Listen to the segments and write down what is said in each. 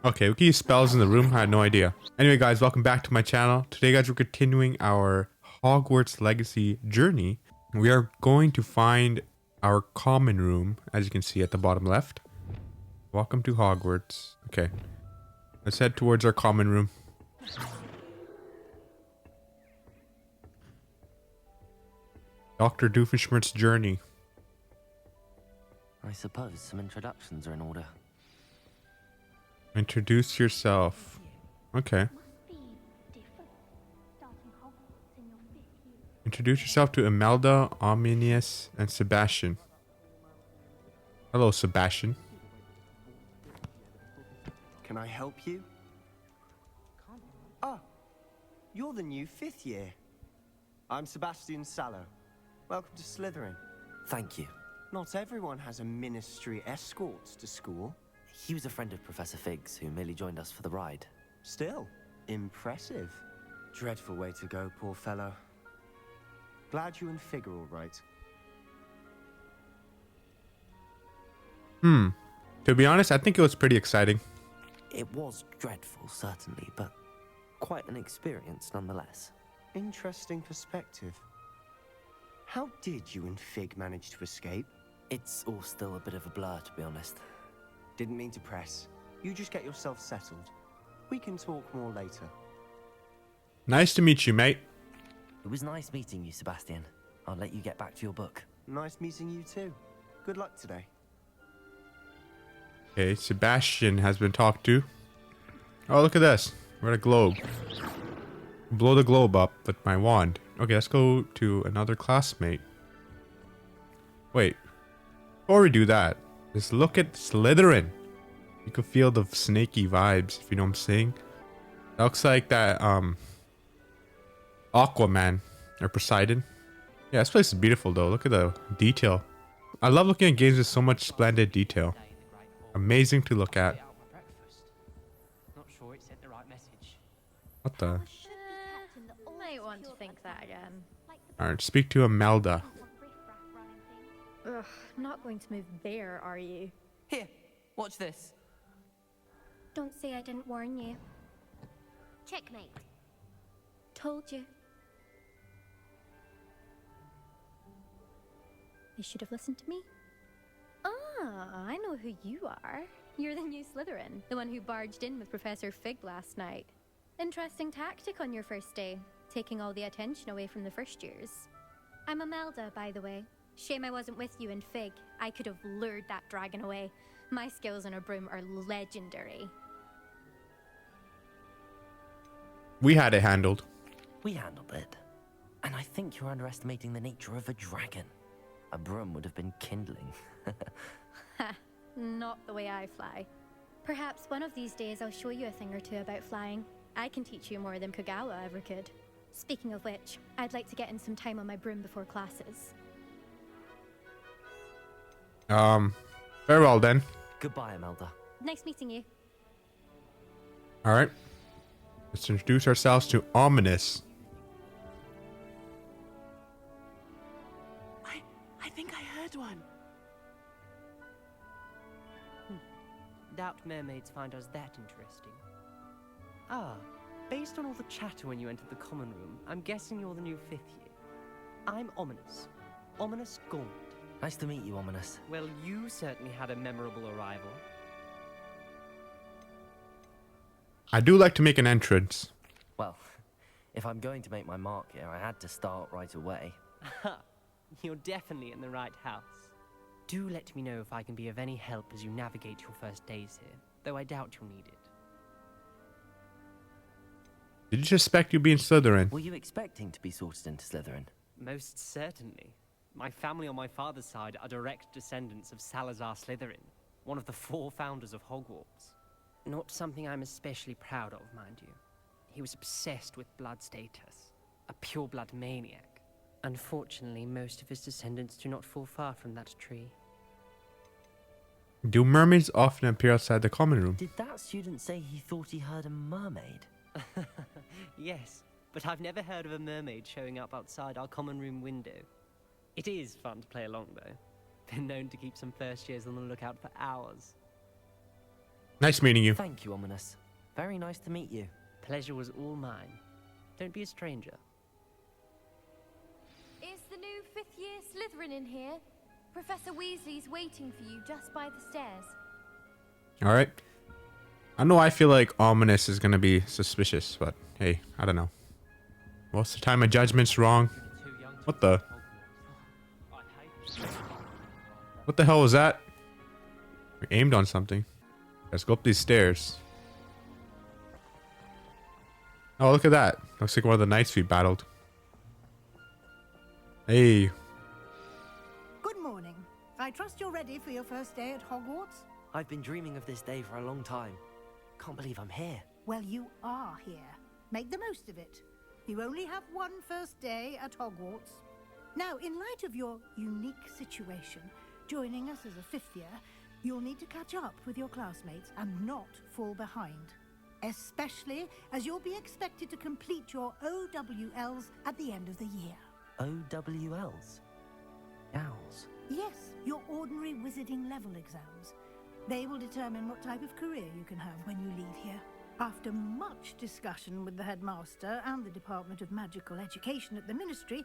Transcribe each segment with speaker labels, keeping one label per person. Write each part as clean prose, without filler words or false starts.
Speaker 1: Okay, we can use spells in the room. I had no idea. Anyway, guys, welcome back to my channel. Today, guys, we're continuing our Hogwarts Legacy journey. We are going to find our common room, as you can see at the bottom left. Welcome to Hogwarts. Okay, let's head towards our common room. Dr. Doofenshmirtz's journey.
Speaker 2: I suppose some introductions are in order.
Speaker 1: Introduce yourself. Okay. Introduce yourself to Imelda, Omnius, and Sebastian. Hello, Sebastian.
Speaker 3: Can I help you? Ah, you're the new 5th year. I'm Sebastian Sallow. Welcome to Slytherin.
Speaker 2: Thank you.
Speaker 3: Not everyone has a ministry escort to school.
Speaker 2: He was a friend of Professor Fig's who merely joined us for the ride.
Speaker 3: Still, impressive. Dreadful way to go, poor fellow. Glad you and Fig are all right.
Speaker 1: To be honest, I think it was pretty exciting.
Speaker 2: It was dreadful, certainly, but quite an experience nonetheless.
Speaker 3: Interesting perspective. How did you and Fig manage to escape?
Speaker 2: It's all still a bit of a blur, to be honest.
Speaker 3: Didn't mean to press. You just get yourself settled. We can talk more later.
Speaker 1: Nice to meet you, mate.
Speaker 2: It was nice meeting you, Sebastian. I'll let you get back to your book.
Speaker 3: Nice meeting you too. Good luck today.
Speaker 1: Okay, Sebastian has been talked to. Oh, look at this. We're at a globe. Blow the globe up with my wand. Okay, let's go to another classmate. Wait. Before we do that, just look at Slytherin. You can feel the snaky vibes, if you know what I'm saying. That looks like that, Aquaman or Poseidon. Yeah, this place is beautiful though. Look at the detail. I love looking at games with so much splendid detail. Amazing to look at. What the?
Speaker 4: Might want to think that again.
Speaker 1: Alright, speak to Imelda.
Speaker 4: Ugh, not going to move there, are you?
Speaker 5: Here, watch this.
Speaker 6: Don't say I didn't warn you. Checkmate. Told you. You should have listened to me.
Speaker 4: Ah, I know who you are. You're the new Slytherin, the one who barged in with Professor Fig last night. Interesting tactic on your first day, taking all the attention away from the first years.
Speaker 6: I'm Imelda, by the way. Shame I wasn't with you in Fig. I could have lured that dragon away.
Speaker 4: My skills on a broom are legendary.
Speaker 1: We had it handled.
Speaker 2: We handled it. And I think you're underestimating the nature of a dragon. A broom would have been kindling.
Speaker 4: Ha, not the way I fly.
Speaker 6: Perhaps one of these days I'll show you a thing or two about flying.
Speaker 4: I can teach you more than Kogawa ever could.
Speaker 6: Speaking of which, I'd like to get in some time on my broom before classes.
Speaker 1: Very well then.
Speaker 2: Goodbye, Imelda.
Speaker 6: Nice meeting you.
Speaker 1: Alright. Let's introduce ourselves to Ominous.
Speaker 5: I think I heard one. Doubt mermaids find us that interesting. Ah, based on all the chatter when you entered the common room, I'm guessing you're the new 5th year. I'm Ominous. Ominous Gaunt.
Speaker 2: Nice to meet you, Ominous.
Speaker 5: Well, you certainly had a memorable arrival.
Speaker 1: I do like to make an entrance.
Speaker 2: Well, if I'm going to make my mark here, I had to start right away.
Speaker 5: Ha! You're definitely in the right house. Do let me know if I can be of any help as you navigate your first days here, though I doubt you'll need it.
Speaker 1: Did you suspect you being Slytherin?
Speaker 2: Were you expecting to be sorted into Slytherin?
Speaker 5: Most certainly. My family on my father's side are direct descendants of Salazar Slytherin, one of the 4 founders of Hogwarts. Not something I'm especially proud of, mind you. He was obsessed with blood status, a pure-blood maniac. Unfortunately, most of his descendants do not fall far from that tree.
Speaker 1: Do mermaids often appear outside the common room?
Speaker 2: Did that student say he thought he heard a mermaid?
Speaker 5: Yes, but I've never heard of a mermaid showing up outside our common room window. It is fun to play along, though. Been known to keep some first years on the lookout for hours.
Speaker 1: Nice meeting you.
Speaker 2: Thank you, Ominous. Very nice to meet you.
Speaker 5: Pleasure was all mine. Don't be a stranger.
Speaker 6: Is the new 5th year Slytherin in here? Professor Weasley's waiting for you just by the stairs.
Speaker 1: Alright. I know I feel like Ominous is gonna be suspicious, but hey, I don't know. Most of the time my judgment's wrong. What the? What the hell was that? We aimed on something. Let's go up these stairs. Oh, look at that. Looks like one of the knights we battled. Hey.
Speaker 7: Good morning. I trust you're ready for your first day at Hogwarts?
Speaker 2: I've been dreaming of this day for a long time. Can't believe I'm here.
Speaker 7: Well, you are here. Make the most of it. You only have one first day at Hogwarts. Now, in light of your unique situation, joining us as a 5th year, you'll need to catch up with your classmates and not fall behind. Especially as you'll be expected to complete your OWLs at the end of the year.
Speaker 2: OWLs? Owls?
Speaker 7: Yes, your ordinary wizarding level exams. They will determine what type of career you can have when you leave here. After much discussion with the headmaster and the Department of Magical Education at the Ministry,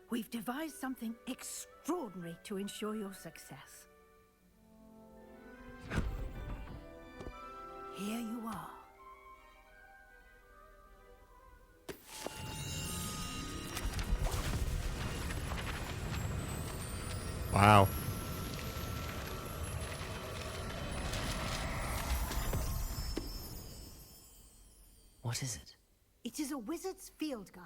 Speaker 7: we've devised something extraordinary to ensure your success. Here you are.
Speaker 1: Wow.
Speaker 2: What is it?
Speaker 7: It is a wizard's field guide.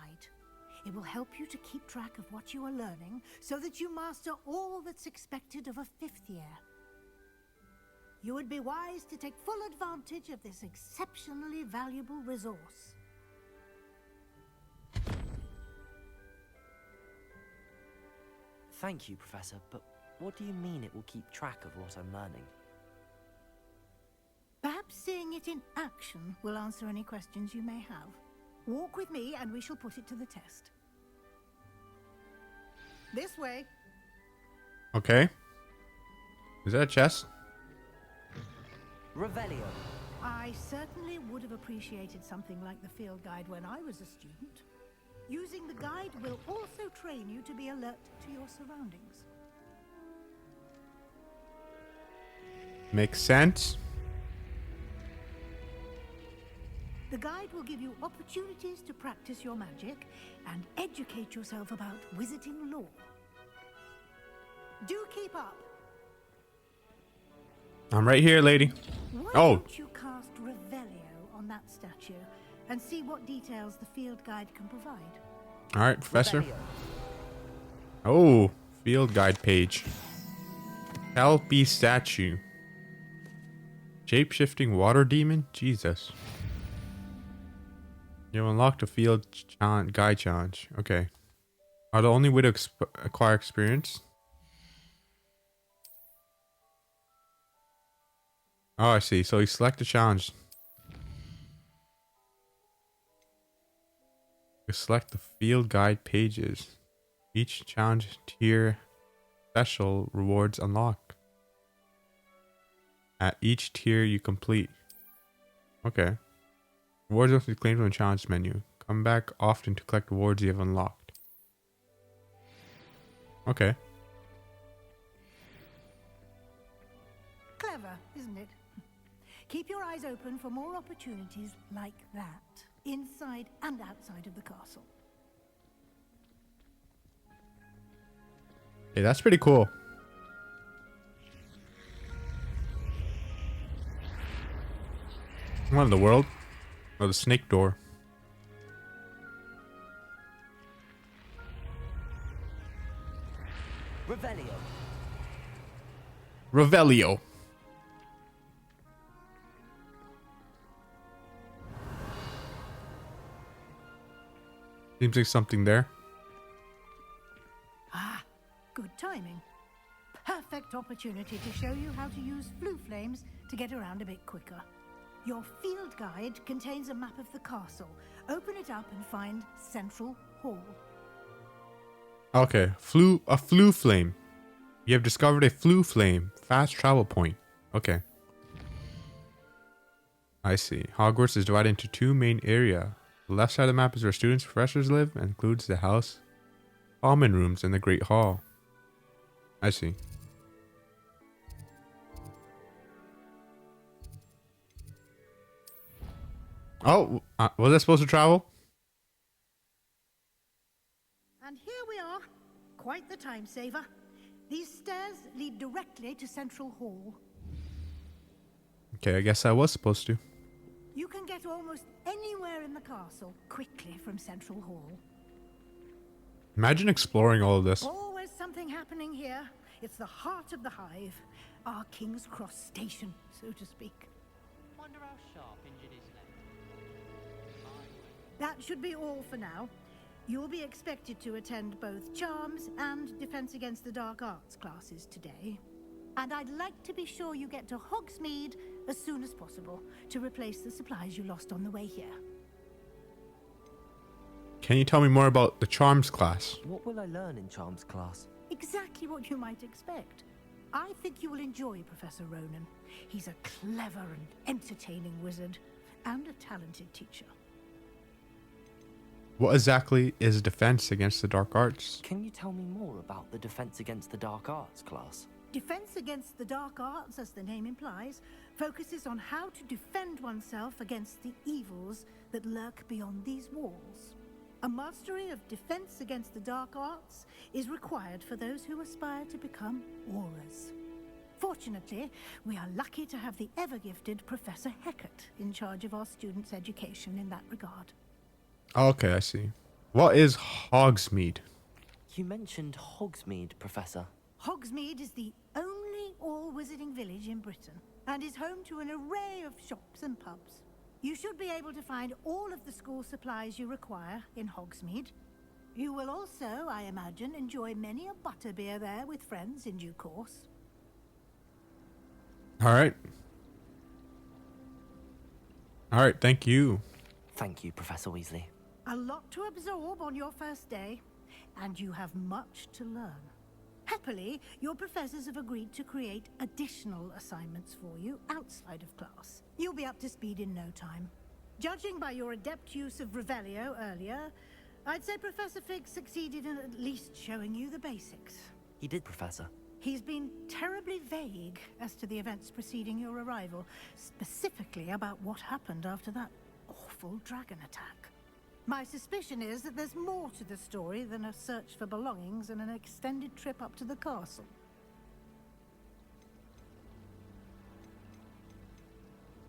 Speaker 7: It will help you to keep track of what you are learning so that you master all that's expected of a 5th year. You would be wise to take full advantage of this exceptionally valuable resource.
Speaker 2: Thank you, Professor, but what do you mean it will keep track of what I'm learning?
Speaker 7: Perhaps seeing it in action will answer any questions you may have. Walk with me and we shall put it to the test. This way.
Speaker 1: Okay. Is that a chest?
Speaker 2: Revelio.
Speaker 7: I certainly would have appreciated something like the field guide when I was a student. Using the guide will also train you to be alert to your surroundings.
Speaker 1: Makes sense.
Speaker 7: The guide will give you opportunities to practice your magic and educate yourself about wizarding lore. Do keep up.
Speaker 1: I'm right here, lady.
Speaker 7: Why
Speaker 1: Oh.
Speaker 7: don't you cast Revelio on that statue and see what details the field guide can provide?
Speaker 1: All right, Professor.
Speaker 2: Revelio.
Speaker 1: Oh, field guide page. Kelpie statue. Shape-shifting water demon? Jesus. You have unlocked a field guide challenge. Okay. Are the only way to acquire experience? Oh, I see. So you select the challenge. You select the field guide pages. Each challenge tier special rewards unlock. At each tier you complete. Okay. Rewards must be claimed from the challenge menu. Come back often to collect rewards you have unlocked. Okay.
Speaker 7: Clever, isn't it? Keep your eyes open for more opportunities like that, inside and outside of the castle.
Speaker 1: Hey, that's pretty cool. What in the world? Oh, the snake door.
Speaker 2: Revelio.
Speaker 1: Revelio. Seems like something there.
Speaker 7: Ah, good timing. Perfect opportunity to show you how to use flue flames to get around a bit quicker. Your field guide contains a map of the castle. Open it up and find Central Hall.
Speaker 1: Okay, a flue flame. You have discovered a flue flame. Fast travel point. Okay. I see. Hogwarts is divided into two main areas. The left side of the map is where students and professors live and includes the house, common rooms, and the Great Hall. I see. Oh, was I supposed to travel?
Speaker 7: And here we are. Quite the time saver. These stairs lead directly to Central Hall.
Speaker 1: Okay, I guess I was supposed to.
Speaker 7: You can get almost anywhere in the castle quickly from Central Hall.
Speaker 1: Imagine exploring all of this.
Speaker 7: Always something happening here. It's the heart of the hive. Our King's Cross station, so to speak.
Speaker 5: Wonder how sharp Injured is left.
Speaker 7: That should be all for now. You'll be expected to attend both Charms and Defense Against the Dark Arts classes today. And I'd like to be sure you get to Hogsmeade as soon as possible to replace the supplies you lost on the way here.
Speaker 1: Can you tell me more about the Charms class?
Speaker 2: What will I learn in Charms class?
Speaker 7: Exactly what you might expect. I think you will enjoy Professor Ronan. He's a clever and entertaining wizard and a talented teacher.
Speaker 1: What exactly is Defense Against the Dark Arts?
Speaker 2: Can you tell me more about the Defense Against the Dark Arts class?
Speaker 7: Defense Against the Dark Arts, as the name implies, focuses on how to defend oneself against the evils that lurk beyond these walls. A mastery of Defense Against the Dark Arts is required for those who aspire to become Aurors. Fortunately, we are lucky to have the ever-gifted Professor Hecat in charge of our students' education in that regard.
Speaker 1: Okay, I see. What is Hogsmeade?
Speaker 2: You mentioned Hogsmeade, Professor.
Speaker 7: Hogsmeade is the only all-wizarding village in Britain and is home to an array of shops and pubs. You should be able to find all of the school supplies you require in Hogsmeade. You will also, I imagine, enjoy many a butterbeer there with friends in due course.
Speaker 1: Alright. Alright, thank you.
Speaker 2: Thank you, Professor Weasley.
Speaker 7: A lot to absorb on your first day, and you have much to learn. Happily, your professors have agreed to create additional assignments for you outside of class. You'll be up to speed in no time. Judging by your adept use of Revelio earlier, I'd say Professor Fig succeeded in at least showing you the basics.
Speaker 2: He did, Professor.
Speaker 7: He's been terribly vague as to the events preceding your arrival, specifically about what happened after that awful dragon attack. My suspicion is that there's more to the story than a search for belongings and an extended trip up to the castle.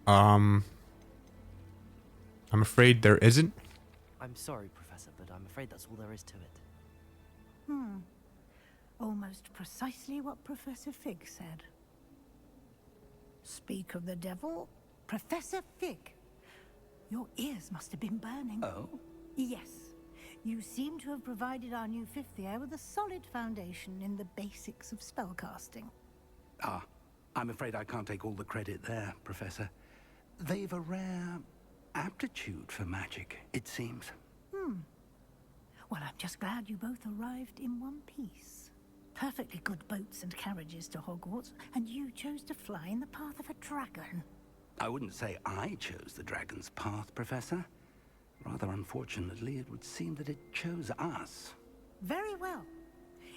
Speaker 1: I'm afraid there isn't.
Speaker 2: I'm sorry, Professor, but I'm afraid that's all there is to it.
Speaker 7: Almost precisely what Professor Fig said. Speak of the devil, Professor Fig. Your ears must have been burning.
Speaker 8: Oh?
Speaker 7: Yes. You seem to have provided our new fifth year with a solid foundation in the basics of spellcasting.
Speaker 8: Ah, I'm afraid I can't take all the credit there, Professor. They've a rare aptitude for magic, it seems.
Speaker 7: Well, I'm just glad you both arrived in one piece. Perfectly good boats and carriages to Hogwarts, and you chose to fly in the path of a dragon.
Speaker 8: I wouldn't say I chose the dragon's path, Professor. Rather unfortunately, it would seem that it chose us.
Speaker 7: Very well.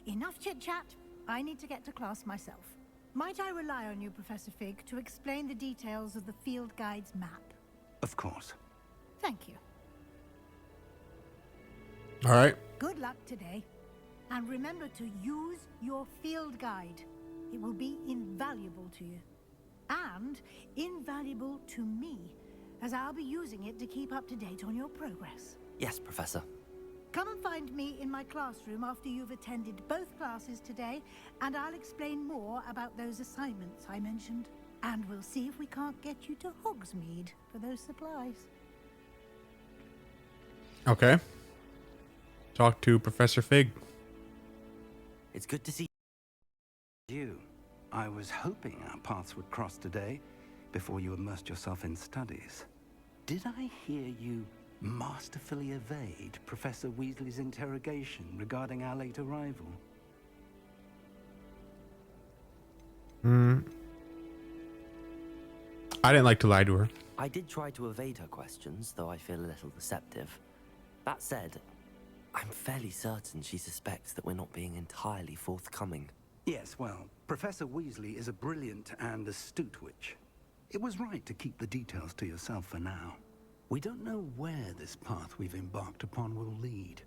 Speaker 7: Enough chit-chat. I need to get to class myself. Might I rely on you, Professor Fig, to explain the details of the field guide's map?
Speaker 8: Of course.
Speaker 7: Thank you.
Speaker 1: Alright.
Speaker 7: Good luck today. And remember to use your field guide. It will be invaluable to you. And invaluable to me, as I'll be using it to keep up to date on your progress.
Speaker 2: Yes, Professor.
Speaker 7: Come and find me in my classroom after you've attended both classes today, and I'll explain more about those assignments I mentioned. And we'll see if we can't get you to Hogsmeade for those supplies.
Speaker 1: Okay. Talk to Professor Fig.
Speaker 2: It's good to see
Speaker 8: You. I was hoping our paths would cross today, before you immersed yourself in studies. Did I hear you masterfully evade Professor Weasley's interrogation regarding our late arrival?
Speaker 1: I didn't like to lie to her.
Speaker 2: I did try to evade her questions, though I feel a little deceptive. That said, I'm fairly certain she suspects that we're not being entirely forthcoming.
Speaker 8: Yes, well, Professor Weasley is a brilliant and astute witch. It was right to keep the details to yourself for now. We don't know where this path we've embarked upon will lead.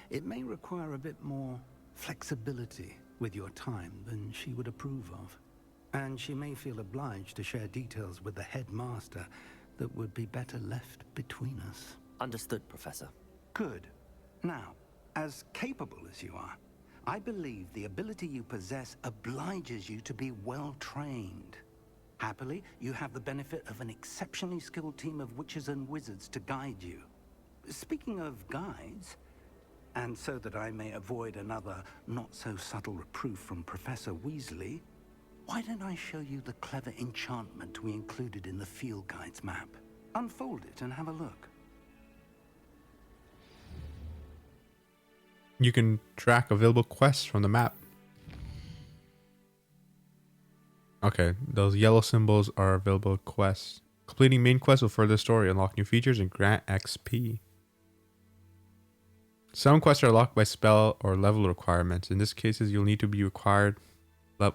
Speaker 8: It may require a bit more flexibility with your time than she would approve of. And she may feel obliged to share details with the headmaster that would be better left between us.
Speaker 2: Understood, Professor.
Speaker 8: Good. Now, as capable as you are, I believe the ability you possess obliges you to be well trained. Happily, you have the benefit of an exceptionally skilled team of witches and wizards to guide you. Speaking of guides, and so that I may avoid another not-so-subtle reproof from Professor Weasley, why don't I show you the clever enchantment we included in the field guide's map? Unfold it and have a look.
Speaker 1: You can track available quests from the map. Okay, those yellow symbols are available quests. Completing main quests will further the story, unlock new features, and grant XP. Some quests are locked by spell or level requirements. In this cases, you'll need to be required.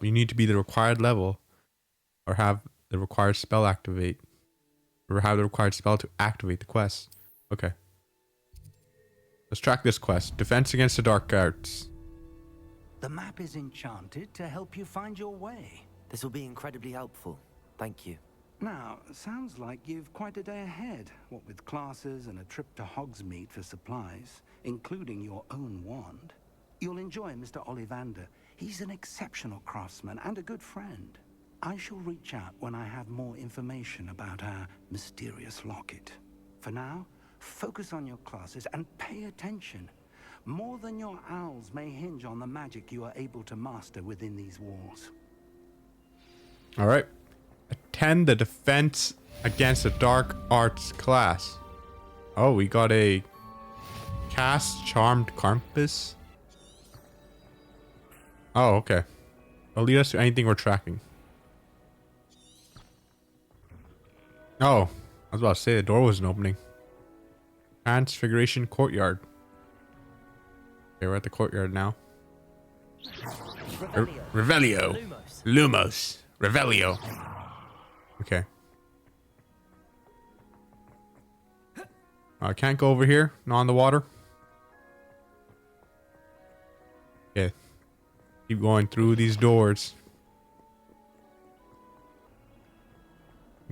Speaker 1: You need to be the required level, or have the required spell activate, or have the required spell to activate the quest. Okay. Let's track this quest. Defense against the dark arts.
Speaker 8: The map is enchanted to help you find your way.
Speaker 2: This will be incredibly helpful. Thank you.
Speaker 8: Now, sounds like you've quite a day ahead, what with classes and a trip to Hogsmeade for supplies, including your own wand. You'll enjoy Mr. Ollivander. He's an exceptional craftsman and a good friend. I shall reach out when I have more information about our mysterious locket. For now, focus on your classes and pay attention. More than your owls may hinge on the magic you are able to master within these walls.
Speaker 1: All right. Attend the defense against the dark arts class. Oh, we got a cast charmed compass. Oh, okay. It'll lead us to anything we're tracking. Oh, I was about to say the door wasn't opening. Transfiguration Okay, we're at the courtyard now. Revelio. Lumos. Revelio. Okay. I can't go over here. Not on the water. Okay. Keep going through these doors.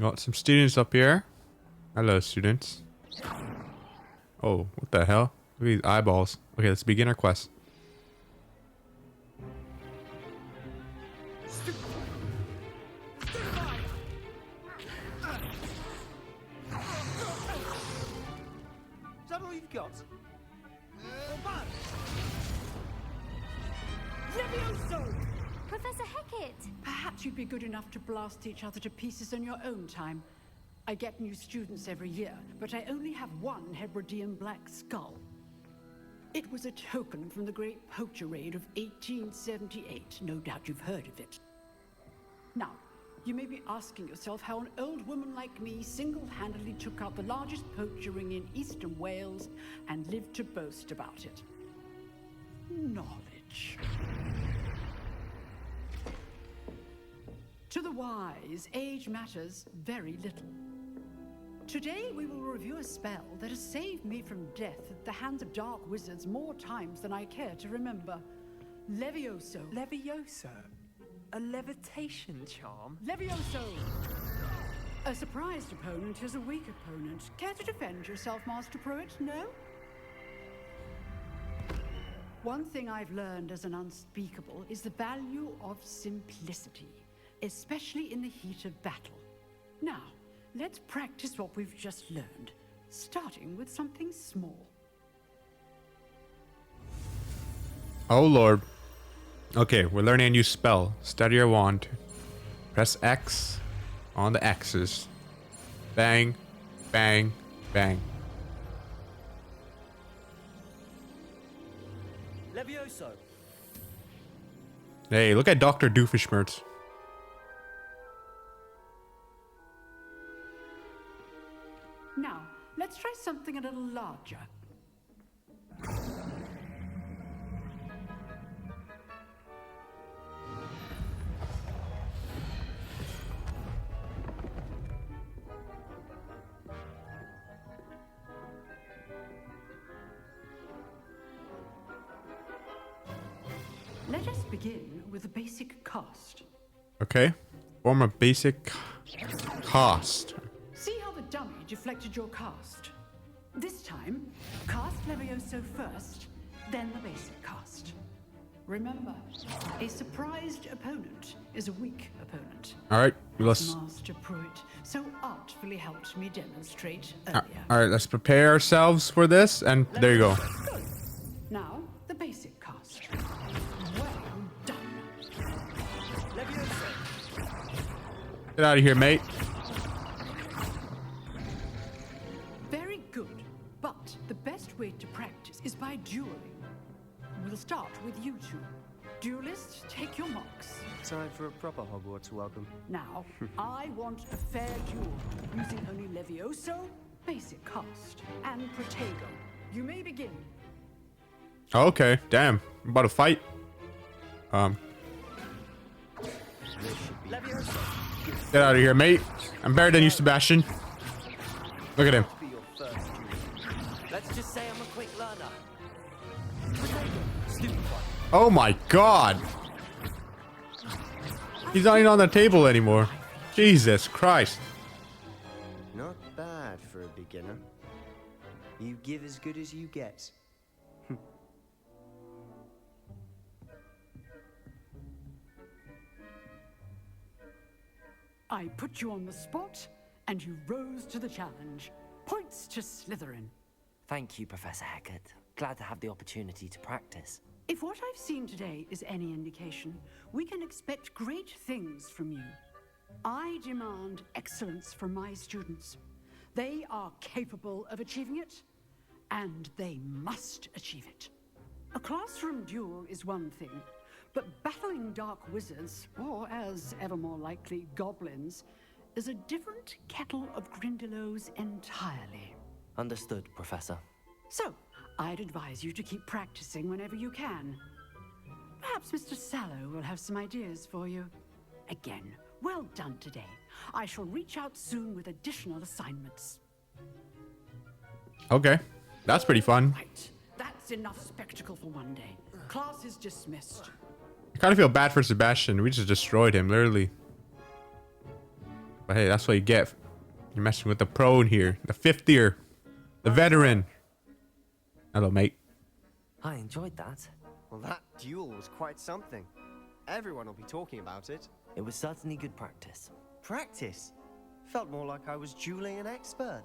Speaker 1: Got some students up here. Hello, students. Oh, what the hell? Look at these eyeballs. Okay, let's begin our quest.
Speaker 3: Is that all you've got?
Speaker 9: Levioso!
Speaker 6: Professor Hecat!
Speaker 9: Perhaps you'd be good enough to blast each other to pieces in your own time. I get new students every year, but I only have one Hebridean black skull. It was a token from the Great Poacher Raid of 1878. No doubt you've heard of it. Now, you may be asking yourself how an old woman like me single-handedly took out the largest poacher ring in eastern Wales and lived to boast about it. Knowledge. To the wise, age matters very little. Today we will review a spell that has saved me from death at the hands of dark wizards more times than I care to remember. Levioso.
Speaker 3: Levioso? A levitation charm?
Speaker 9: Levioso! A surprised opponent is a weak opponent. Care to defend yourself, Master Pruitt? No? One thing I've learned as an unspeakable is the value of simplicity, especially in the heat of battle. Now, let's practice what we've just learned, starting with something small.
Speaker 1: Oh lord. Okay, we're learning a new spell. Study your wand. Press X on the X's. Bang, bang, bang.
Speaker 2: Levioso!
Speaker 1: Hey, look at Dr. Doofenshmirtz.
Speaker 9: Now, let's try something a little larger. Let us begin with a basic cast.
Speaker 1: Okay. Form a basic cast.
Speaker 9: See how the dummy deflected your cast? This time, cast Levioso first, then the basic cast. Remember, a surprised opponent is a weak opponent.
Speaker 1: Alright, let's...
Speaker 9: Master Pruitt so artfully helped me demonstrate earlier.
Speaker 1: Alright, let's prepare ourselves for this, and there you go.
Speaker 9: Good. Now, the basic cast. Well done.
Speaker 1: Get out of here, mate.
Speaker 9: Very good. But the best way to practice is by dueling. We'll start with you two. Duelists, take your marks.
Speaker 3: Time for a proper Hogwarts welcome.
Speaker 9: Now, I want a fair duel, using only Levioso, basic cast, and Protego. You may begin.
Speaker 1: Okay, damn. I'm about to fight. Get out of here, mate. I'm better than you, Sebastian. Look at him.
Speaker 2: Let's just say I'm a quick learner.
Speaker 1: Oh my god. He's not even on the table anymore. Jesus Christ.
Speaker 3: Not bad for a beginner. You give as good as you get.
Speaker 9: I put you on the spot, and you rose to the challenge. Points to Slytherin.
Speaker 2: Thank you, Professor Hecat. Glad to have the opportunity to practice.
Speaker 9: If what I've seen today is any indication, we can expect great things from you. I demand excellence from my students. They are capable of achieving it, and they must achieve it. A classroom duel is one thing, but battling dark wizards, or as ever more likely, goblins, is a different kettle of Grindylows entirely.
Speaker 2: Understood, Professor.
Speaker 9: So, I'd advise you to keep practicing whenever you can. Perhaps Mr. Sallow will have some ideas for you. Again, well done today. I shall reach out soon with additional assignments.
Speaker 1: Okay. That's pretty fun.
Speaker 9: Right. That's enough spectacle for one day. Class is dismissed.
Speaker 1: I kind of feel bad for Sebastian. We just destroyed him, literally. But hey, that's what you get. You're messing with the pro in here. The fifth year. The veteran. Hello, mate.
Speaker 2: I enjoyed that.
Speaker 3: Well, that duel was quite something. Everyone will be talking about it.
Speaker 2: It was certainly good practice.
Speaker 3: Practice? Felt more like I was dueling an expert.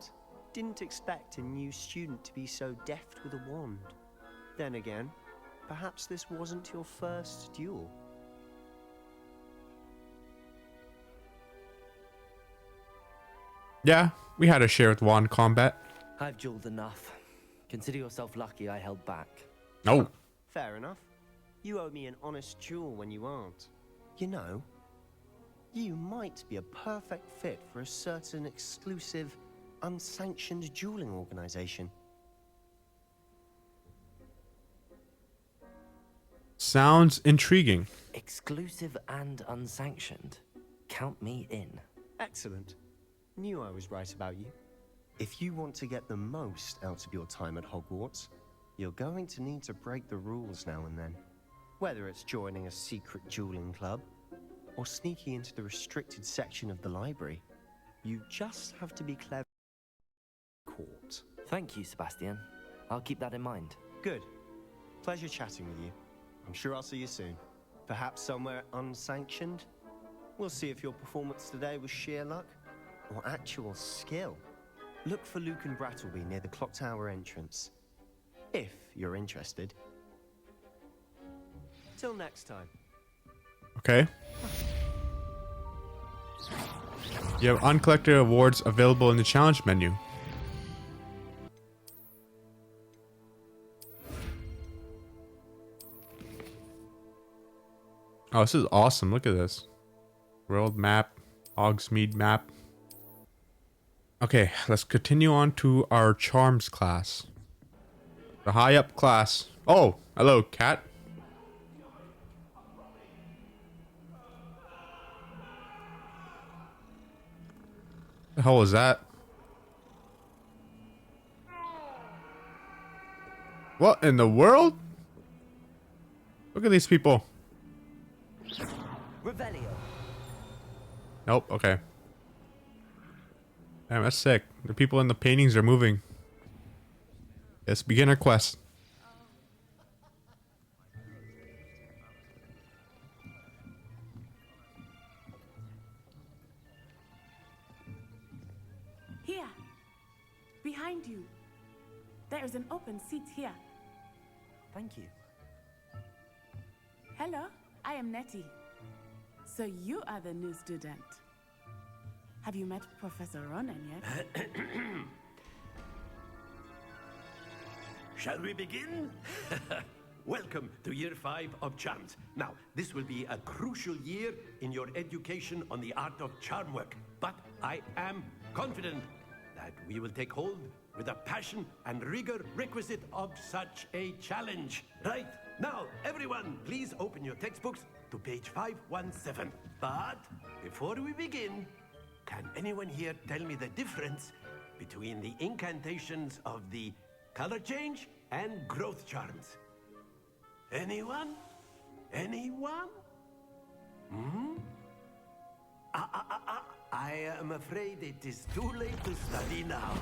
Speaker 3: Didn't expect a new student to be so deft with a wand. Then again, perhaps this wasn't your first duel.
Speaker 1: Yeah, we had a share with wand combat.
Speaker 2: I've dueled enough. Consider yourself lucky I held back.
Speaker 1: No.
Speaker 3: Fair enough. You owe me an honest duel when you aren't. You know, you might be a perfect fit for a certain exclusive, unsanctioned dueling organization.
Speaker 1: Sounds intriguing.
Speaker 2: Exclusive and unsanctioned. Count me in.
Speaker 3: Excellent. Knew I was right about you. If you want to get the most out of your time at Hogwarts, you're going to need to break the rules now and then. Whether it's joining a secret dueling club, or sneaking into the restricted section of the library, you just have to be clever. Caught.
Speaker 2: Thank you, Sebastian. I'll keep that in mind.
Speaker 3: Good. Pleasure chatting with you. I'm sure I'll see you soon. Perhaps somewhere unsanctioned? We'll see if your performance today was sheer luck, or actual skill. Look for Luke and Brattleby near the clock tower entrance. If you're interested. Till next time.
Speaker 1: Okay. You have uncollected awards available in the challenge menu. Oh, this is awesome. Look at this. World map. Hogsmeade map. Okay, let's continue on to our charms class. The high up class. Oh, hello, cat. The hell was that? What in the world? Look at these people.
Speaker 2: Revelio.
Speaker 1: Nope, okay. Damn, that's sick. The people in the paintings are moving. Yes, beginner quest.
Speaker 10: Here, behind you. There is an open seat here.
Speaker 2: Thank you.
Speaker 10: Hello, I am Nettie. So you are the new student. Have you met Professor Ronan yet?
Speaker 11: Shall we begin? Welcome to Year 5 of Charms. Now, this will be a crucial year in your education on the art of charm work. But I am confident that we will take hold with the passion and rigor requisite of such a challenge. Right, now, everyone, please open your textbooks to page 517. But before we begin, can anyone here tell me the difference between the incantations of the color change and growth charms? Anyone? Anyone? I am afraid it is too late to study now.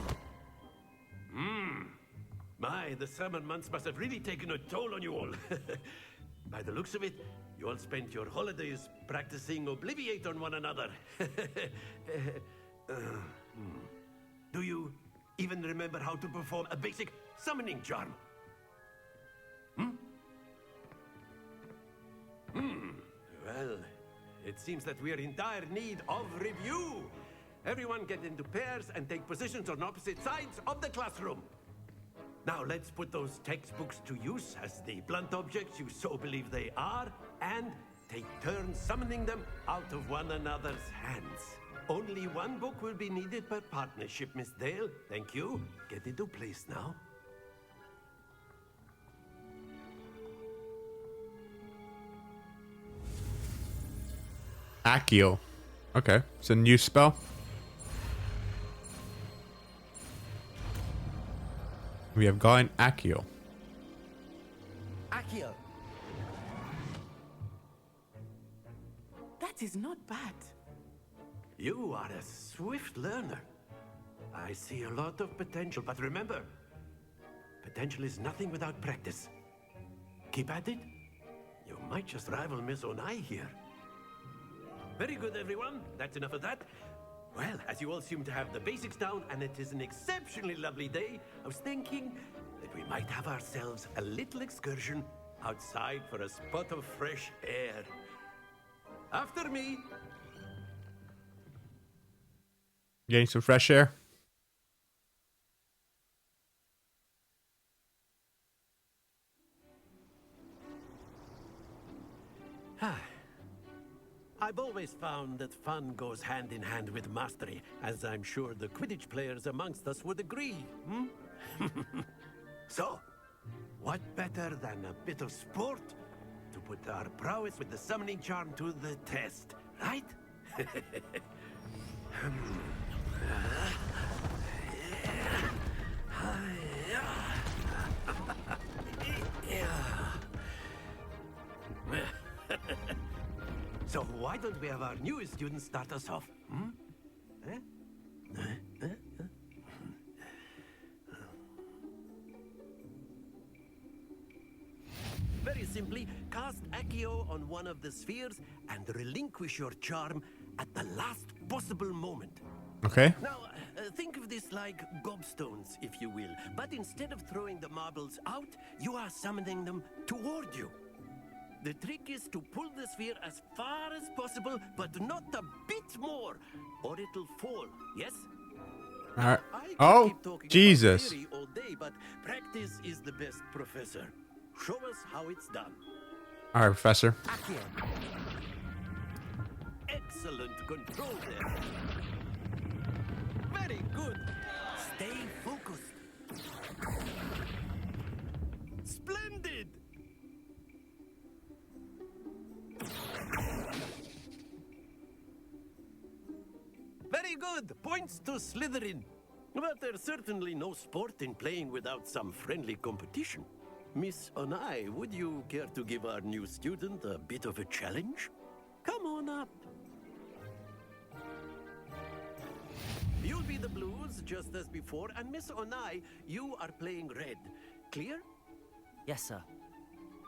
Speaker 11: My, the summer months must have really taken a toll on you all. By the looks of it, you all spent your holidays practicing Obliviate on one another. Do you even remember how to perform a basic summoning charm? Well, it seems that we are in dire need of review. Everyone get into pairs and take positions on opposite sides of the classroom. Now let's put those textbooks to use as the blunt objects you so believe they are, and take turns summoning them out of one another's hands. Only one book will be needed per partnership, Miss Dale. Thank you. Get into place now.
Speaker 1: Accio. Okay, it's a new spell. We have gotten Accio.
Speaker 2: Accio.
Speaker 10: That is not bad.
Speaker 11: You are a swift learner. I see a lot of potential, but remember, potential is nothing without practice. Keep at it. You might just rival Miss Onai here. Very good, everyone. That's enough of that. Well, as you all seem to have the basics down, and it is an exceptionally lovely day, I was thinking that we might have ourselves a little excursion outside for a spot of fresh air. After me.
Speaker 1: Getting some fresh air.
Speaker 11: I've always found that fun goes hand in hand with mastery, as I'm sure the Quidditch players amongst us would agree. So, what better than a bit of sport to put our prowess with the summoning charm to the test, right? So why don't we have our newest student start us off? Very simply, cast Accio on one of the spheres and relinquish your charm at the last possible moment.
Speaker 1: Okay.
Speaker 11: Now, think of this like gobstones, if you will. But instead of throwing the marbles out, you are summoning them toward you. The trick is to pull the sphere as far as possible, but not a bit more, or it'll fall, yes?
Speaker 1: Alright.
Speaker 11: I could
Speaker 1: Oh,
Speaker 11: keep talking
Speaker 1: Jesus.
Speaker 11: about theory all day, but practice is the best professor. Show us how it's done.
Speaker 1: Alright, Professor.
Speaker 2: Accio.
Speaker 11: Excellent control there. Very good. Stay focused. Splendid. Very good. Points to Slytherin. But there's certainly no sport in playing without some friendly competition. Miss Onai, would you care to give our new student a bit of a challenge? Come on up. You'll be the blues, just as before, and Miss Onai, you are playing red. Clear?
Speaker 2: Yes, sir.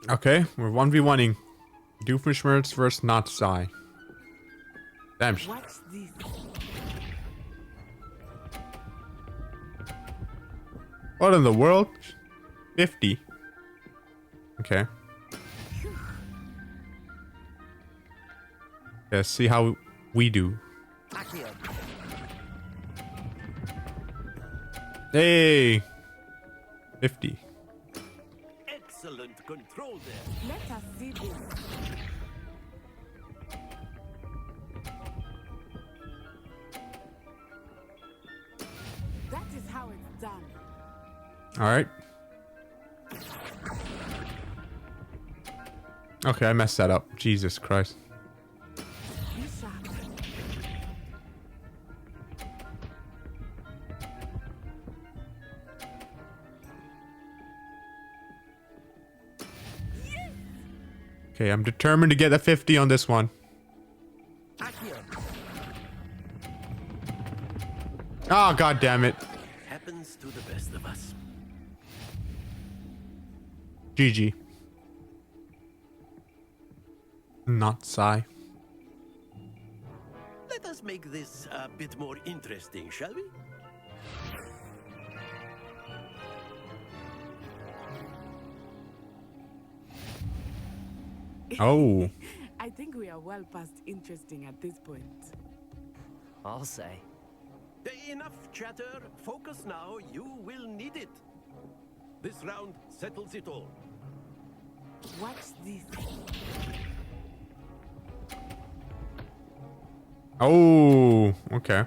Speaker 1: Okay, we're 1v1ing. Doofenshmirtz versus Natsai. Damn.
Speaker 10: What's this?
Speaker 1: What in the world? 50. Okay. Let's see how we do. Hey! 50.
Speaker 11: Excellent control there.
Speaker 10: Let us see this. That is how it's done.
Speaker 1: Alright. Okay, I messed that up. Jesus Christ.
Speaker 10: Be sharp.
Speaker 1: Okay, I'm determined to get a 50 on this one. Oh, god damn it.
Speaker 11: Happens to the best of us.
Speaker 1: GG. Not sigh.
Speaker 11: Let us make this a bit more interesting, shall we?
Speaker 1: Oh.
Speaker 10: I think we are well past interesting at this point.
Speaker 2: I'll say.
Speaker 11: Enough chatter. Focus now. You will need it. This round settles it all.
Speaker 10: What's this?
Speaker 1: Oh, okay.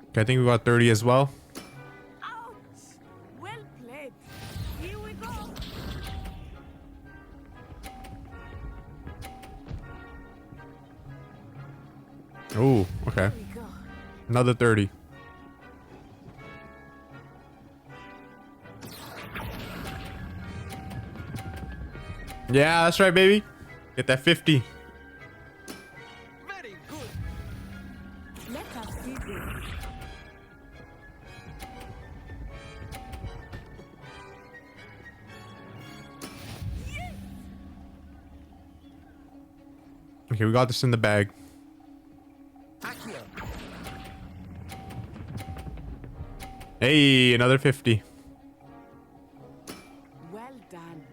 Speaker 1: Okay, I think we got 30 as well.
Speaker 10: Ouch! Well played. Here we go.
Speaker 1: Oh, okay.
Speaker 10: Here we go.
Speaker 1: Another 30. Yeah, that's right, baby. Get that 50.
Speaker 11: Very good.
Speaker 10: Let us see this.
Speaker 1: Okay, we got this in the bag. Hey, another 50.
Speaker 10: Well done.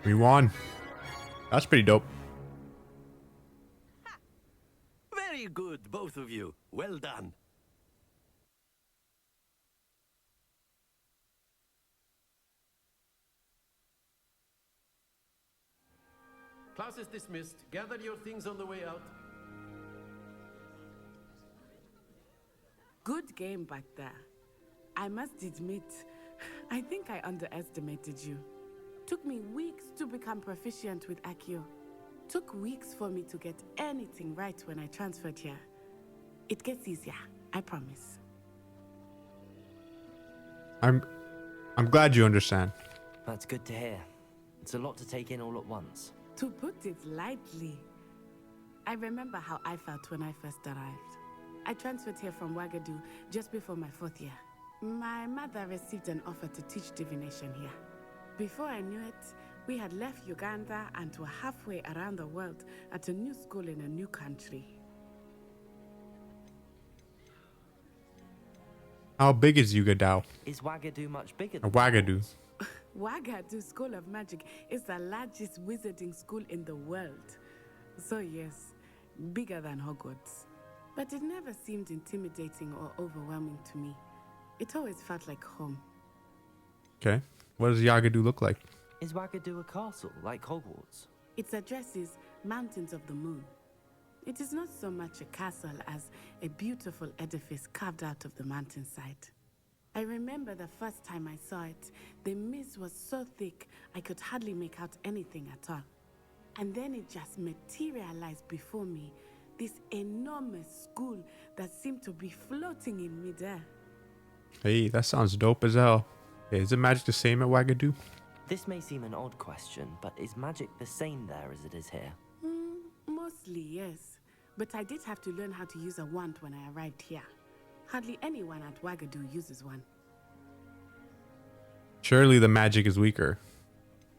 Speaker 1: We won. That's pretty dope.
Speaker 11: Very good, both of you. Well done. Class is dismissed. Gather your things on the way out.
Speaker 10: Good game back there. I must admit, I think I underestimated you. Took me weeks to become proficient with Accio. Took weeks for me to get anything right when I transferred here. It gets easier, I promise.
Speaker 1: I'm glad you understand.
Speaker 2: That's good to hear. It's a lot to take in all at once.
Speaker 10: To put it lightly, I remember how I felt when I first arrived. I transferred here from Wagadu just before my 4th year. My mother received an offer to teach divination here. Before I knew it, we had left Uganda and were halfway around the world at a new school in a new country.
Speaker 1: How big is Ugadao?
Speaker 2: Is Wagadu much bigger
Speaker 1: Or
Speaker 2: than
Speaker 1: Wagadu?
Speaker 10: Wagadu School of Magic is the largest wizarding school in the world. So yes, bigger than Hogwarts. but it never seemed intimidating or overwhelming to me. It always felt like home.
Speaker 1: Okay. What does Yagadu look like?
Speaker 2: Is Wagadu a castle, like Hogwarts?
Speaker 10: Its address is Mountains of the Moon. It is not so much a castle as a beautiful edifice carved out of the mountainside. I remember the first time I saw it, the mist was so thick I could hardly make out anything at all. And then it just materialized before me, this enormous school that seemed to be floating in midair.
Speaker 1: Hey, that sounds dope as hell. Hey, is the magic the same at Wagadu?
Speaker 2: This may seem an odd question, but is magic the same there as it is here?
Speaker 10: Mostly, yes. But I did have to learn how to use a wand when I arrived here. Hardly anyone at Wagadu uses one.
Speaker 1: Surely the magic is weaker.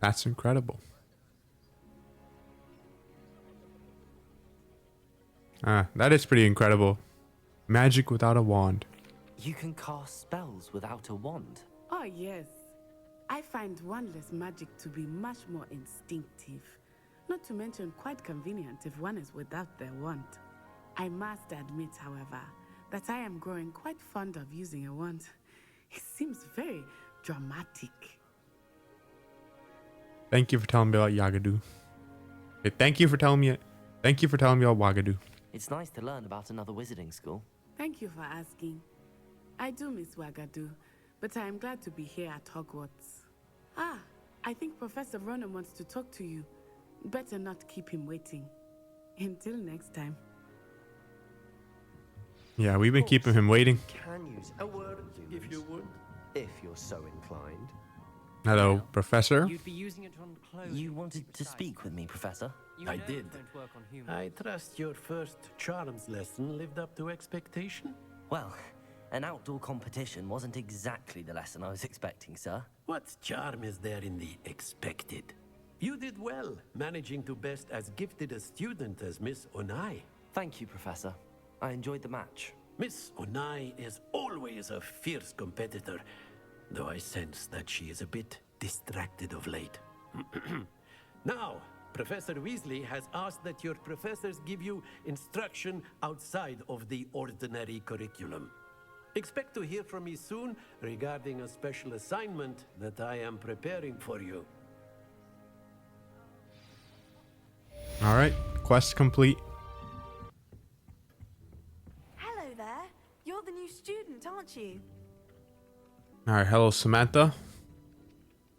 Speaker 1: That's incredible. That is pretty incredible. Magic without a wand.
Speaker 2: You can cast spells without a wand?
Speaker 10: Oh, yes. I find wandless magic to be much more instinctive. Not to mention quite convenient if one is without their wand. I must admit, however, that I am growing quite fond of using a wand. It seems very dramatic.
Speaker 1: Thank you for telling me about Yagadu. Hey, thank you for telling me about Wagadu.
Speaker 2: It's nice to learn about another wizarding school.
Speaker 10: Thank you for asking. I do miss Wagadu, but I am glad to be here at Hogwarts. I think Professor Ronan wants to talk to you. Better not keep him waiting. Until next time.
Speaker 1: Yeah, we've been keeping him waiting.
Speaker 3: Can use
Speaker 11: A word, if you would.
Speaker 3: if you're so inclined.
Speaker 1: Hello, Professor.
Speaker 5: You'd be using it on clothes.
Speaker 2: You wanted to speak with me, Professor?
Speaker 5: You
Speaker 11: I
Speaker 5: know
Speaker 11: did.
Speaker 5: don't work on humans.
Speaker 11: I trust your first charms lesson lived up to expectation?
Speaker 2: Well, an outdoor competition wasn't exactly the lesson I was expecting, sir.
Speaker 11: What charm is there in the expected? You did well, managing to best as gifted a student as Miss Onai.
Speaker 2: Thank you, Professor. I enjoyed the match.
Speaker 11: Miss Onai is always a fierce competitor, though I sense that she is a bit distracted of late. Now, Professor Weasley has asked that your professors give you instruction outside of the ordinary curriculum. Expect to hear from me soon regarding a special assignment that I am preparing for you.
Speaker 1: All right, quest complete.
Speaker 12: Hello there. You're the new student, aren't you?
Speaker 1: All right, hello, Samantha.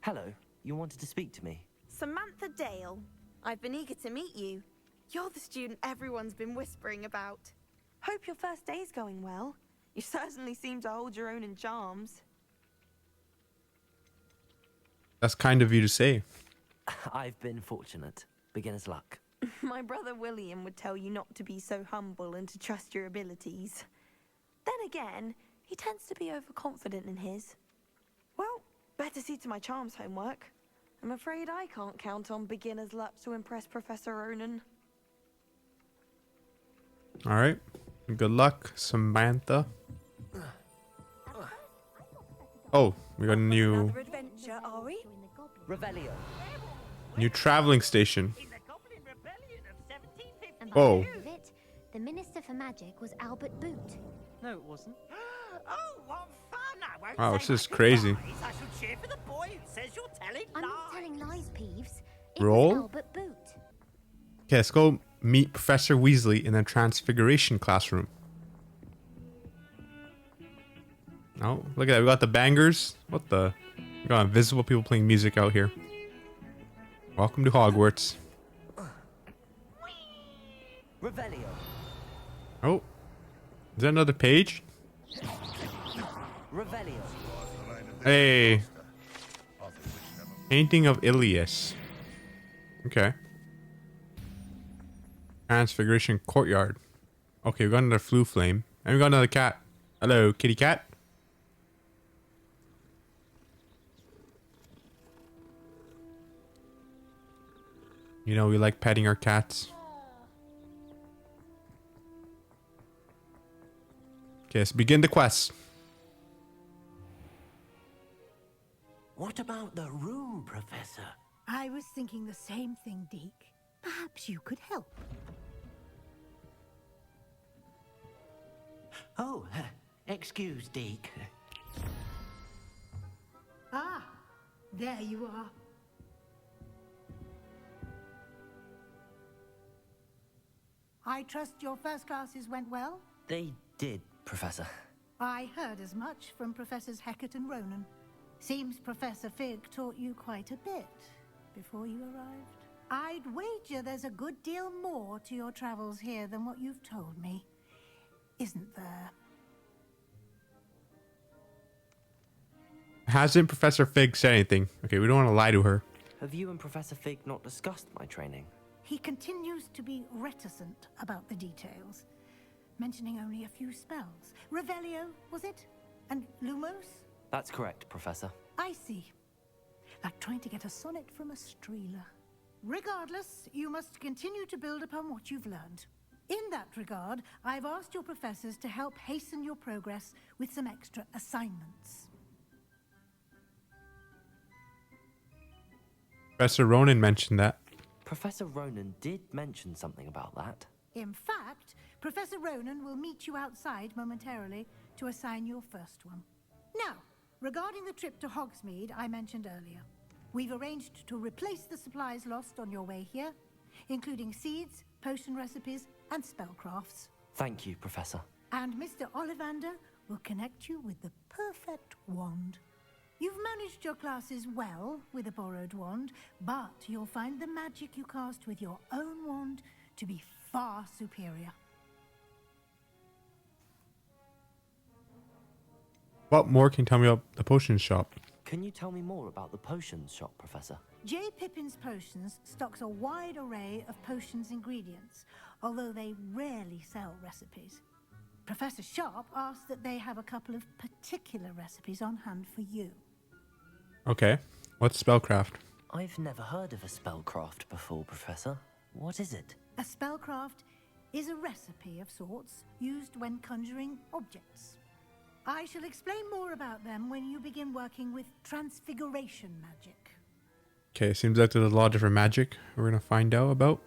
Speaker 2: Hello, you wanted to speak to me?
Speaker 12: Samantha Dale. I've been eager to meet you. You're the student everyone's been whispering about. Hope your first day's going well. You certainly seem to hold your own in charms.
Speaker 1: That's kind of you to say.
Speaker 2: I've been fortunate. Beginner's luck.
Speaker 12: My brother William would tell you not to be so humble and to trust your abilities. Then again, he tends to be overconfident in his. Well, better see to my charms homework. I'm afraid I can't count on beginner's luck to impress Professor Ronan.
Speaker 1: All right. Good luck, Samantha. Oh, we got a new
Speaker 12: Adventure, are we?
Speaker 2: Revelio.
Speaker 1: new traveling station.
Speaker 6: And by
Speaker 1: Oh.
Speaker 6: the end of it, the Minister for Magic was Albert Boot.
Speaker 5: No, it wasn't.
Speaker 13: Oh, what fun! I won't
Speaker 1: Wow,
Speaker 13: say
Speaker 1: this is
Speaker 13: my
Speaker 1: crazy.
Speaker 13: goodbyes. I shall cheer for the boy who says you're telling
Speaker 6: I'm
Speaker 13: lies.
Speaker 6: not telling lies, Peeves. It
Speaker 1: Roll?
Speaker 6: was Albert Boot.
Speaker 1: Okay, let's go meet Professor Weasley in the Transfiguration classroom. Oh, look at that. We got the bangers. What the? We got invisible people playing music out here. Welcome to Hogwarts.
Speaker 2: Revelio.
Speaker 1: Oh, is that another page?
Speaker 2: Revelio.
Speaker 1: Hey. Painting of Ilias. Okay. Transfiguration Courtyard. Okay, we got another Floo Flame. And we got another cat. Hello, kitty cat. You know, we like petting our cats. Okay, let's begin the quest.
Speaker 11: What about the room, Professor?
Speaker 7: I was thinking the same thing, Deke. Perhaps you could help.
Speaker 13: Oh, excuse, Deke.
Speaker 7: Ah, there you are. I trust your first classes went well?
Speaker 2: They did, Professor.
Speaker 7: I heard as much from Professors Hecat and Ronan. Seems Professor Fig taught you quite a bit before you arrived. I'd wager there's a good deal more to your travels here than what you've told me. Isn't there?
Speaker 1: Hasn't Professor Fig said anything? Okay, we don't want to lie to her.
Speaker 2: Have you and Professor Fig not discussed my training?
Speaker 7: He continues to be reticent about the details, mentioning only a few spells. Revelio, was it? And Lumos?
Speaker 2: That's correct, Professor.
Speaker 7: I see. Like trying to get a sonnet from a streeler. Regardless, you must continue to build upon what you've learned. In that regard, I've asked your professors to help hasten your progress with some extra assignments.
Speaker 1: Professor Ronan mentioned that.
Speaker 2: Professor Ronan did mention something about that.
Speaker 7: In fact, Professor Ronan will meet you outside momentarily to assign your first one. Now, regarding the trip to Hogsmeade I mentioned earlier, we've arranged to replace the supplies lost on your way here, including seeds, potion recipes, and spellcrafts.
Speaker 2: Thank you, Professor.
Speaker 7: And Mr. Ollivander will connect you with the perfect wand. You've managed your classes well with a borrowed wand, but you'll find the magic you cast with your own wand to be far superior.
Speaker 1: What more can you tell me about the potion shop?
Speaker 2: Can you tell me more about the potions shop, Professor?
Speaker 7: J. Pippin's Potions stocks a wide array of potions ingredients, although they rarely sell recipes. Professor Sharp asked that they have a couple of particular recipes on hand for you.
Speaker 1: Okay, what's spellcraft?
Speaker 2: I've never heard of a spellcraft before, Professor. What is it?
Speaker 7: A spellcraft is a recipe of sorts used when conjuring objects. I shall explain more about them when you begin working with transfiguration magic.
Speaker 1: Okay, seems like there's a lot of different magic we're gonna find out about.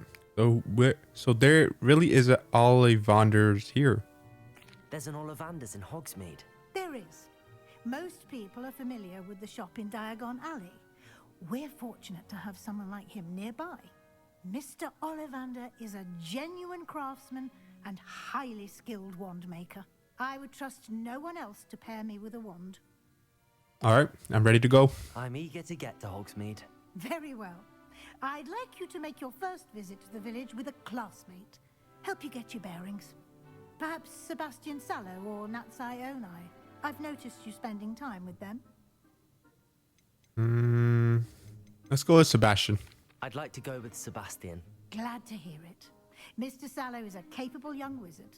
Speaker 1: So there really is a Ollivanders here.
Speaker 2: There's an Ollivanders in Hogsmeade.
Speaker 7: There is. Most people are familiar with the shop in Diagon Alley. We're fortunate to have someone like him nearby. Mr. Ollivander is a genuine craftsman and highly skilled wand maker. I would trust no one else to pair me with a wand.
Speaker 1: All right, I'm ready to go.
Speaker 2: I'm eager to get to Hogsmeade.
Speaker 7: Very well. I'd like you to make your first visit to the village with a classmate. Help you get your bearings. Perhaps Sebastian Sallow or Natsai Onai. I've noticed you spending time with them.
Speaker 1: Let's go with Sebastian.
Speaker 2: I'd like to go with Sebastian.
Speaker 7: Glad to hear it. Mr. Sallow is a capable young wizard,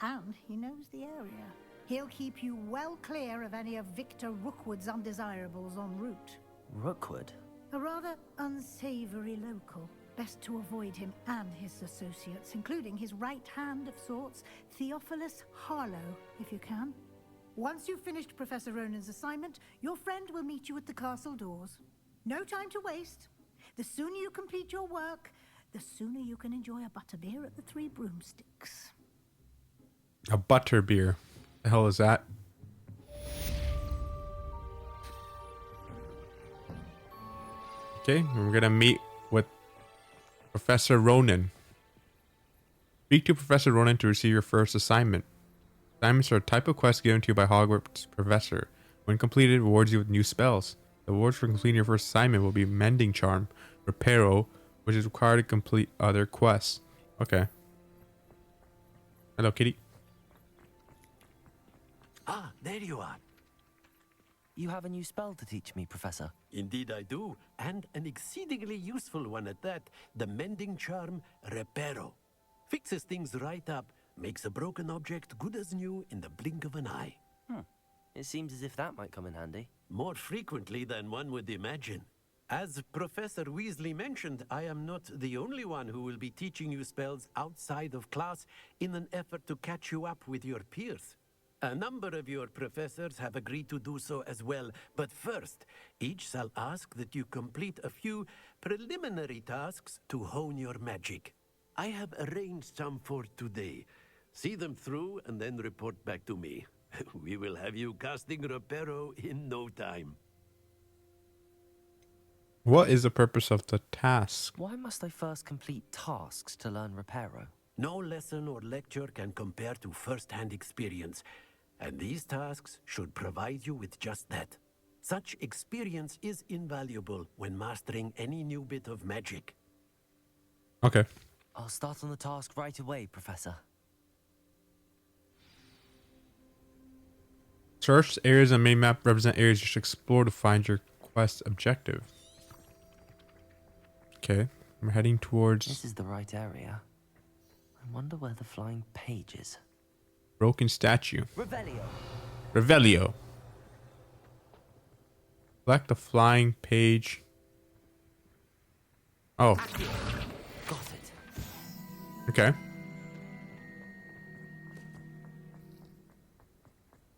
Speaker 7: and he knows the area. He'll keep you well clear of any of Victor Rookwood's undesirables en route.
Speaker 2: Rookwood?
Speaker 7: A rather unsavory local. Best to avoid him and his associates, including his right hand of sorts, Theophilus Harlow, if you can. Once you've finished Professor Ronan's assignment, your friend will meet you at the castle doors. No time to waste. The sooner you complete your work, the sooner you can enjoy a butterbeer at the Three Broomsticks.
Speaker 1: A butterbeer. The hell is that? Okay, we're gonna meet with Professor Ronan. Speak to Professor Ronan to receive your first assignment. Assignments are a type of quest given to you by Hogwarts Professor. When completed, it rewards you with new spells. The rewards for completing your first assignment will be Mending Charm, Reparo, which is required to complete other quests. Okay. Hello, kitty.
Speaker 11: Ah, there you are.
Speaker 2: You have a new spell to teach me, Professor.
Speaker 11: Indeed I do, and an exceedingly useful one at that. The Mending Charm Reparo. Fixes things right up, makes a broken object good as new in the blink of an eye.
Speaker 2: It seems as if that might come in handy.
Speaker 11: More frequently than one would imagine. As Professor Weasley mentioned, I am not the only one who will be teaching you spells outside of class in an effort to catch you up with your peers. A number of your professors have agreed to do so as well, but first, each shall ask that you complete a few preliminary tasks to hone your magic. I have arranged some for today. See them through and then report back to me. We will have you casting Reparo in no time.
Speaker 1: What is the purpose of the task?
Speaker 2: Why must I first complete tasks to learn Reparo?
Speaker 11: No lesson or lecture can compare to first-hand experience, and these tasks should provide you with just that. Such experience is invaluable when mastering any new bit of magic.
Speaker 1: Okay.
Speaker 2: I'll start on the task right away, Professor.
Speaker 1: Search areas on main map represent areas you should explore to find your quest objective. Okay, I'm heading towards...
Speaker 2: This is the right area. I wonder where the flying page is.
Speaker 1: Broken statue.
Speaker 2: Revelio.
Speaker 1: Revelio. Select the flying page. Oh.
Speaker 2: Got it.
Speaker 1: Okay.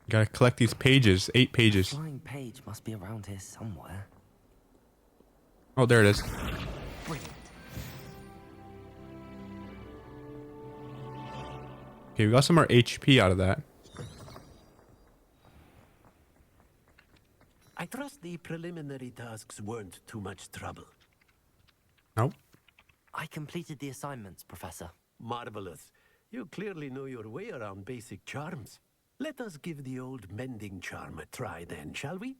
Speaker 1: Gotta collect these pages. 8 pages.
Speaker 2: The flying page must be around here somewhere.
Speaker 1: Oh, there it is.
Speaker 2: Brilliant.
Speaker 1: Okay, we got some more HP out of that.
Speaker 11: I trust the preliminary tasks weren't too much trouble.
Speaker 1: Nope.
Speaker 2: I completed the assignments, Professor.
Speaker 11: Marvelous. You clearly know your way around basic charms. Let us give the old mending charm a try then, shall we?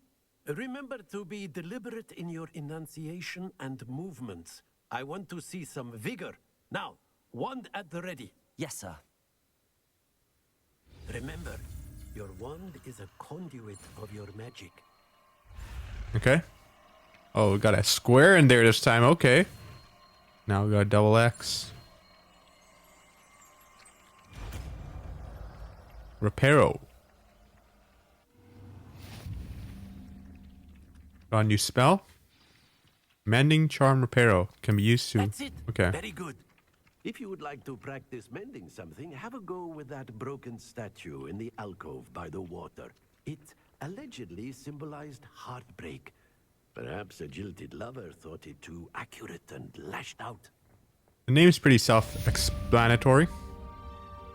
Speaker 11: Remember to be deliberate in your enunciation and movements. I want to see some vigor. Now, wand at the ready.
Speaker 2: Yes, sir.
Speaker 11: Remember, your wand is a conduit of your magic.
Speaker 1: Okay. Oh, we got a square in there this time. Okay. Now we got a double X. Reparo. Got a new spell. Mending Charm Reparo can be used to...
Speaker 11: That's it.
Speaker 1: Okay.
Speaker 11: Very good. If you would like to practice mending something, have a go with that broken statue in the alcove by the water. It allegedly symbolized heartbreak. Perhaps a jilted lover thought it too accurate and lashed out.
Speaker 1: The name's pretty self-explanatory.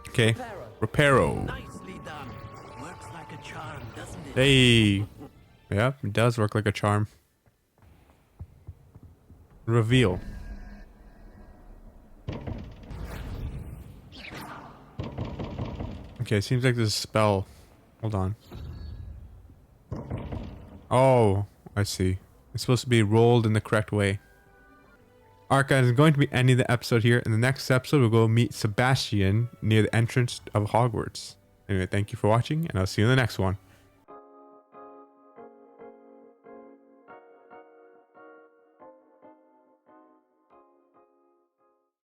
Speaker 1: Okay. Reparo.
Speaker 11: Nicely done. Works like a charm, doesn't it?
Speaker 1: Hey. Yeah, it does work like a charm. Reveal. Okay, seems like there's a spell. Hold on. Oh, I see. It's supposed to be rolled in the correct way. Alright guys, I'm going to be ending the episode here. In the next episode, we'll go meet Sebastian near the entrance of Hogwarts. Anyway, thank you for watching, and I'll see you in the next one.